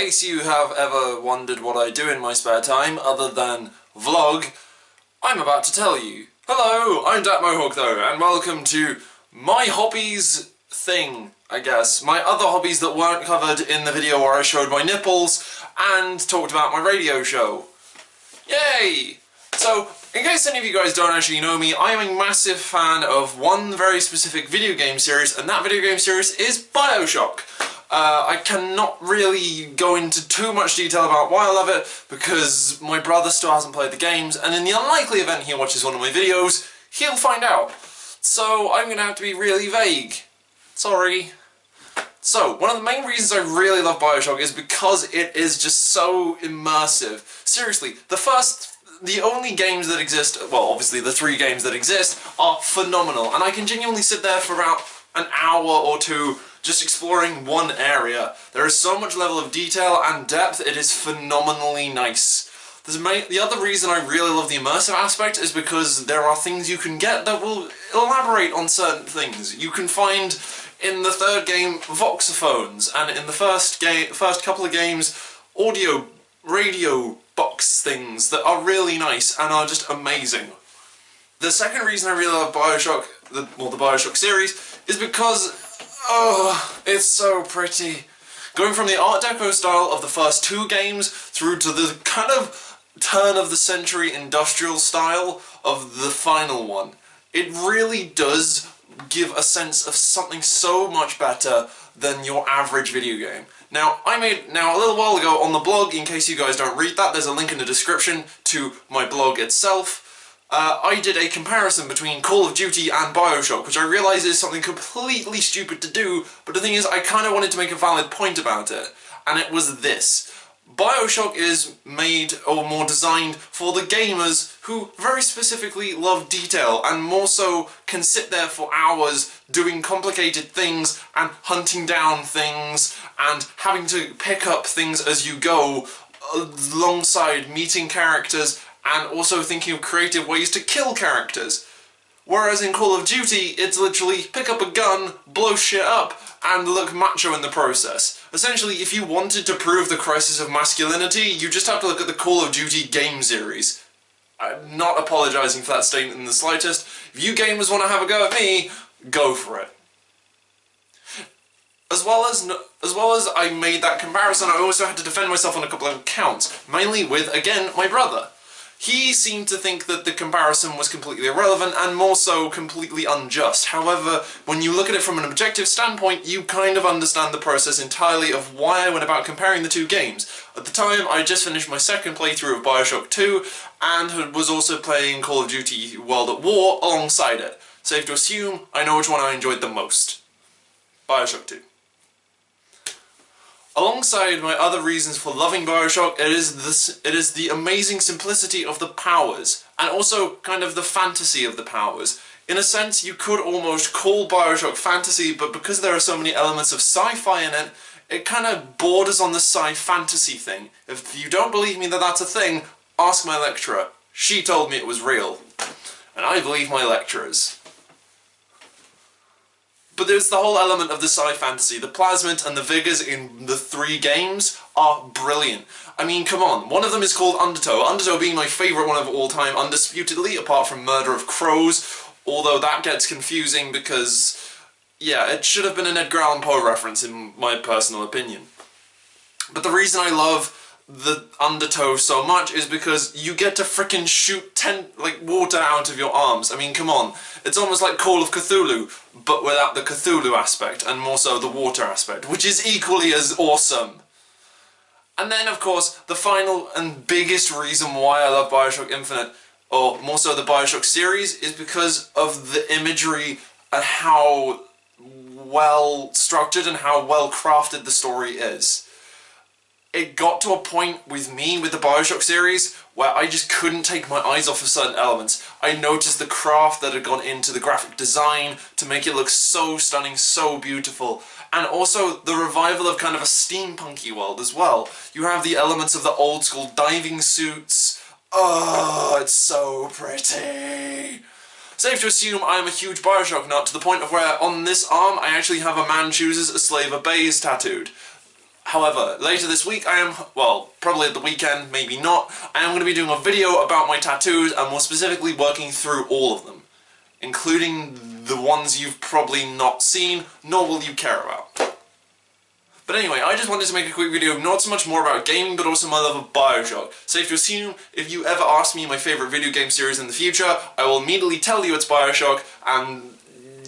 case you have ever wondered what I do in my spare time other than vlog, I'm about to tell you. Hello, I'm Dat Mohawk though, and welcome to my hobbies thing, I guess. My other hobbies that weren't covered in the video where I showed my nipples and talked about my radio show. Yay! So, in case any of you guys don't actually know me, I am a massive fan of one very specific video game series, and that video game series is Bioshock. I cannot really go into too much detail about why I love it, because my brother still hasn't played the games, and in the unlikely event he watches one of my videos, he'll find out. So I'm gonna have to be really vague. Sorry. So, one of the main reasons I really love Bioshock is because it is just so immersive. Seriously, the only games that exist, well obviously the 3 games that exist, are phenomenal, and I can genuinely sit there for about an hour or two just exploring one area. There is so much level of detail and depth, it is phenomenally nice. The other reason I really love the immersive aspect is because there are things you can get that will elaborate on certain things. You can find in the 3rd game voxophones, and in the first couple of games audio, radio box things that are really nice and are just amazing. The second reason I really love Bioshock, the Bioshock series, is because it's so pretty. Going from the Art Deco style of the first 2 games through to the kind of turn-of-the-century industrial style of the final one. It really does give a sense of something so much better than your average video game. Now, a little while ago on the blog, in case you guys don't read that, there's a link in the description to my blog itself. I did a comparison between Call of Duty and Bioshock, which I realise is something completely stupid to do, but the thing is, I kind of wanted to make a valid point about it, and it was this. Bioshock is made, or more designed, for the gamers who very specifically love detail, and more so can sit there for hours doing complicated things, and hunting down things, and having to pick up things as you go, alongside meeting characters, and also thinking of creative ways to kill characters. Whereas in Call of Duty, it's literally pick up a gun, blow shit up, and look macho in the process. Essentially, if you wanted to prove the crisis of masculinity, you just have to look at the Call of Duty game series. I'm not apologising for that statement in the slightest. If you gamers want to have a go at me, go for it. As well as I made that comparison, I also had to defend myself on a couple of counts, mainly with, again, my brother. He seemed to think that the comparison was completely irrelevant and more so completely unjust. However, when you look at it from an objective standpoint, you kind of understand the process entirely of why I went about comparing the 2 games. At the time, I just finished my 2nd playthrough of Bioshock 2 and was also playing Call of Duty World at War alongside it. Safe to assume I know which one I enjoyed the most. Bioshock 2. Alongside my other reasons for loving Bioshock, it is the amazing simplicity of the powers, and also kind of the fantasy of the powers. In a sense, you could almost call Bioshock fantasy, but because there are so many elements of sci-fi in it, it kind of borders on the sci-fantasy thing. If you don't believe me that that's a thing, ask my lecturer. She told me it was real. And I believe my lecturers. But there's the whole element of the sci-fantasy. The plasmid and the vigors in the 3 games are brilliant. I mean, come on. One of them is called Undertow. Undertow being my favourite one of all time, undisputedly, apart from Murder of Crows. Although that gets confusing because, yeah, it should have been an Edgar Allan Poe reference in my personal opinion. But the reason I love the Undertow so much is because you get to frickin' shoot water out of your arms. I mean, come on. It's almost like Call of Cthulhu, but without the Cthulhu aspect, and more so the water aspect, which is equally as awesome. And then, of course, the final and biggest reason why I love Bioshock Infinite, or more so the Bioshock series, is because of the imagery and how well structured and how well crafted the story is. It got to a point with me, with the Bioshock series, where I just couldn't take my eyes off of certain elements. I noticed the craft that had gone into the graphic design to make it look so stunning, so beautiful. And also the revival of kind of a steampunky world as well. You have the elements of the old school diving suits. Oh, it's so pretty. Safe to assume I am a huge Bioshock nut, to the point of where on this arm I actually have a man chooses a slave obeys tattooed. However, later this week I am, well, probably at the weekend, maybe not, I am going to be doing a video about my tattoos and more specifically working through all of them, including the ones you've probably not seen, nor will you care about. But anyway, I just wanted to make a quick video not so much more about gaming, but also my love of Bioshock. Safe to assume, if you ever ask me my favourite video game series in the future, I will immediately tell you it's Bioshock, and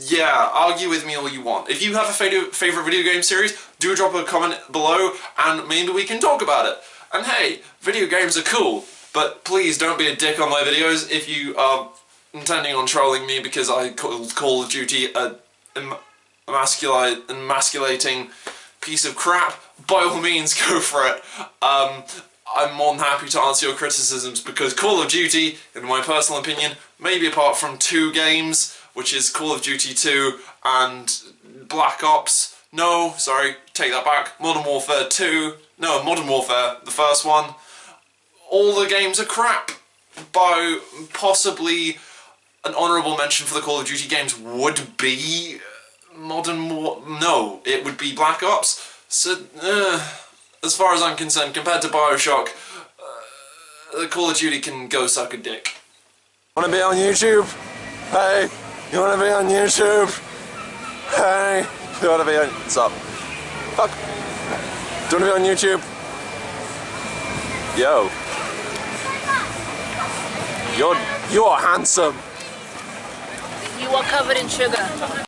yeah, argue with me all you want. If you have a favourite video game series, do drop a comment below, and maybe we can talk about it. And hey, video games are cool, but please don't be a dick on my videos if you are intending on trolling me because I called Call of Duty a emasculating piece of crap. By all means, go for it. I'm more than happy to answer your criticisms because Call of Duty, in my personal opinion, maybe apart from 2 games, which is Call of Duty 2 and Black Ops. No, sorry, take that back. Modern Warfare 2. No, Modern Warfare, the first one. All the games are crap. By possibly an honourable mention for the Call of Duty games would be no, it would be Black Ops. So, as far as I'm concerned, compared to Bioshock, the Call of Duty can go suck a dick. Wanna be on YouTube? Hey, you wanna be on YouTube? Hey, you wanna be on... What's up? Fuck. Do you wanna be on YouTube? Yo. You are handsome. You are covered in sugar.